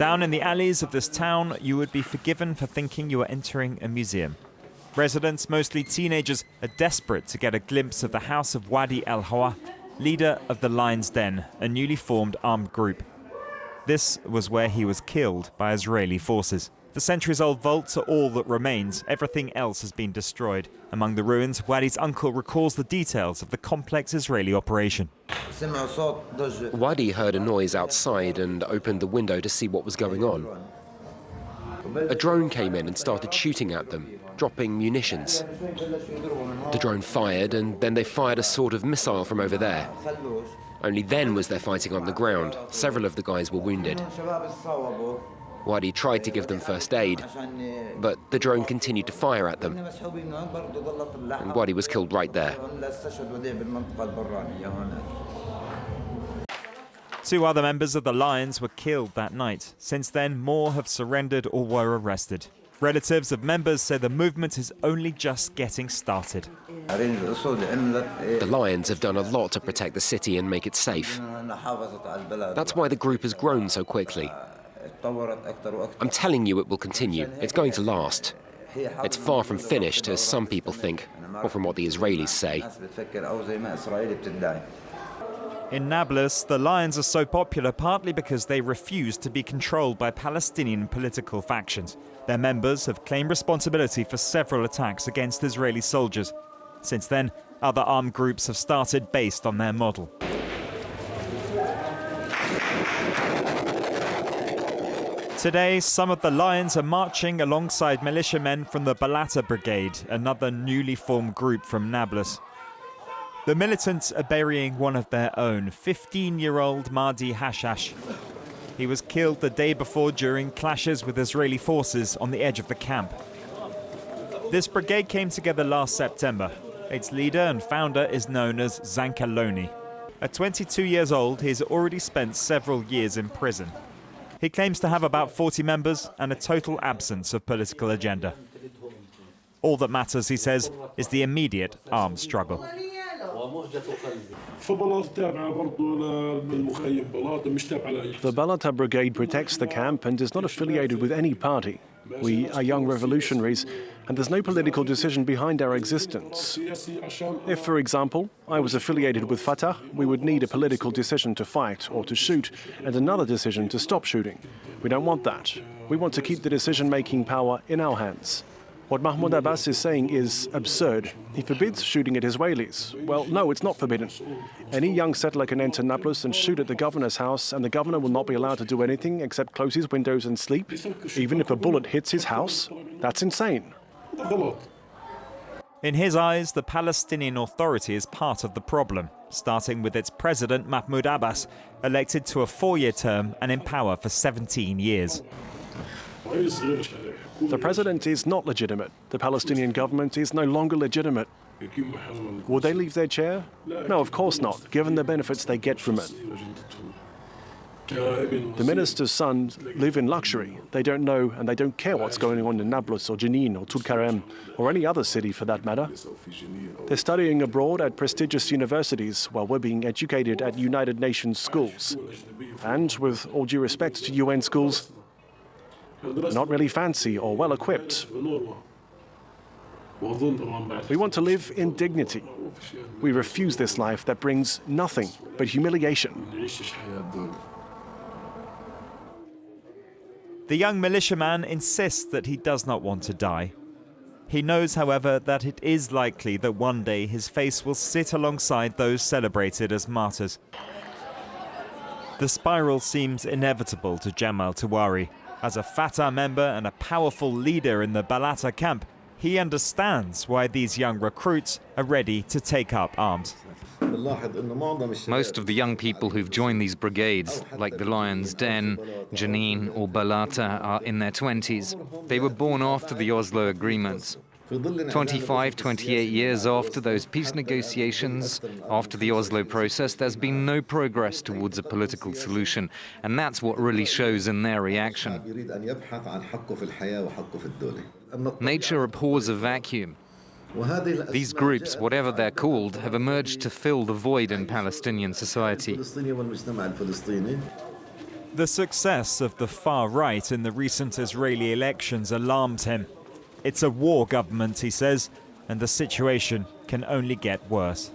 Down in the alleys of this town, you would be forgiven for thinking you were entering a museum. Residents, mostly teenagers, are desperate to get a glimpse of the house of Wadi al-Hawa, leader of the Lion's Den, a newly formed armed group. This was where he was killed by Israeli forces. The centuries-old vaults are all that remains. Everything else has been destroyed. Among the ruins, Wadi's uncle recalls the details of the complex Israeli operation. Wadi heard a noise outside and opened the window to see what was going on. A drone came in and started shooting at them, dropping munitions. The drone fired, and then they fired a sort of missile from over there. Only then was there fighting on the ground. Several of the guys were wounded. Wadi tried to give them first aid, but the drone continued to fire at them, and Wadi was killed right there. 2 other members of the Lions were killed that night. Since then, more have surrendered or were arrested. Relatives of members say the movement is only just getting started. The Lions have done a lot to protect the city and make it safe. That's why the group has grown so quickly. I'm telling you it will continue. It's going to last. It's far from finished, as some people think, or from what the Israelis say. In Nablus, the Lions are so popular partly because they refuse to be controlled by Palestinian political factions. Their members have claimed responsibility for several attacks against Israeli soldiers. Since then, other armed groups have started based on their model. Today, some of the Lions are marching alongside militiamen from the Balata Brigade, another newly formed group from Nablus. The militants are burying one of their own, 15-year-old Mahdi Hashash. He was killed the day before during clashes with Israeli forces on the edge of the camp. This brigade came together last September. Its leader and founder is known as Zankaloni. At 22 years old, he's already spent several years in prison. He claims to have about 40 members and a total absence of political agenda. All that matters, he says, is the immediate armed struggle. The Balata Brigade protects the camp and is not affiliated with any party. We are young revolutionaries, and there's no political decision behind our existence. If, for example, I was affiliated with Fatah, we would need a political decision to fight or to shoot, and another decision to stop shooting. We don't want that. We want to keep the decision-making power in our hands. What Mahmoud Abbas is saying is absurd. He forbids shooting at Israelis. Well, no, it's not forbidden. Any young settler can enter Nablus and shoot at the governor's house, and the governor will not be allowed to do anything except close his windows and sleep, even if a bullet hits his house. That's insane. In his eyes, the Palestinian Authority is part of the problem, starting with its president, Mahmoud Abbas, elected to a 4-year term and in power for 17 years. The president is not legitimate. The Palestinian government is no longer legitimate. Would they leave their chair? No, of course not, given the benefits they get from it. The minister's sons live in luxury. They don't know and they don't care what's going on in Nablus or Jenin or Tulkarem or any other city for that matter. They're studying abroad at prestigious universities while we're being educated at United Nations schools. And with all due respect to UN schools, not really fancy or well-equipped. We want to live in dignity. We refuse this life that brings nothing but humiliation. The young militiaman insists that he does not want to die. He knows, however, that it is likely that one day his face will sit alongside those celebrated as martyrs. The spiral seems inevitable to Jamal Tawari. As a Fatah member and a powerful leader in the Balata camp, he understands why these young recruits are ready to take up arms. Most of the young people who've joined these brigades, like the Lion's Den, Jenin or Balata, are in their 20s. They were born after the Oslo agreements. 25, 28 years after those peace negotiations, after the Oslo process, there's been no progress towards a political solution, and that's what really shows in their reaction. Nature abhors a vacuum. These groups, whatever they're called, have emerged to fill the void in Palestinian society. The success of the far right in the recent Israeli elections alarmed him. It's a war government, he says, and the situation can only get worse.